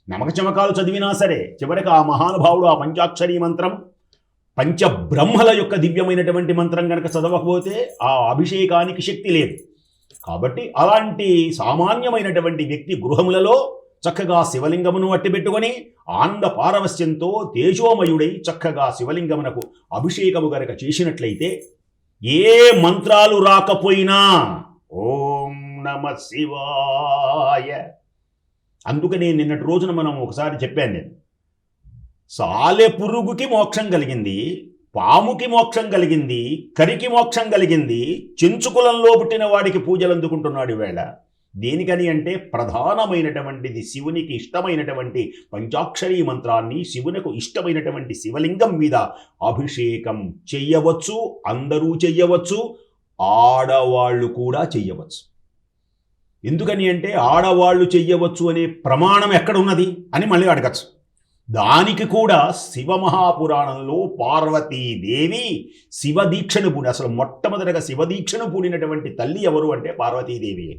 నమకచమకాలు చదివినా సరే చివరికి ఆ మహానుభావుడు ఆ పంచాక్షరీ మంత్రం పంచబ్రహ్మల యొక్క దివ్యమైనటువంటి మంత్రం కనుక చదవకపోతే ఆ అభిషేకానికి శక్తి లేదు. కాబట్టి అలాంటి సామాన్యమైనటువంటి వ్యక్తి గృహములలో చక్కగా శివలింగమును అట్టిపెట్టుకొని ఆనంద పారవస్యంతో తేజోమయుడై చక్కగా శివలింగమునకు అభిషేకము గనక చేసినట్లయితే ఏ మంత్రాలు రాకపోయినా ఓం నమ శివాయ. అందుకనే నిన్నటి రోజున మనం ఒకసారి చెప్పాను నేను, సాలె పురుగుకి మోక్షం కలిగింది, పాముకి మోక్షం కలిగింది, కరికి మోక్షం కలిగింది, చెంచుకులంలో పుట్టిన వాడికి పూజలు అందుకుంటున్నాడు ఈవేళ. దేనికని అంటే ప్రధానమైనటువంటిది శివునికి ఇష్టమైనటువంటి పంచాక్షరీ మంత్రాన్ని శివునికి ఇష్టమైనటువంటి శివలింగం మీద అభిషేకం చెయ్యవచ్చు. అందరూ చెయ్యవచ్చు, ఆడవాళ్ళు కూడా చెయ్యవచ్చు. ఎందుకని అంటే ఆడవాళ్ళు చెయ్యవచ్చు అనే ప్రమాణం ఎక్కడున్నది అని మళ్ళీ అడగచ్చు. దానికి కూడా శివమహాపురాణంలో పార్వతీదేవి శివదీక్షను పూడి, అసలు మొట్టమొదటిగా శివదీక్షను పూడినటువంటి తల్లి ఎవరు అంటే పార్వతీదేవి.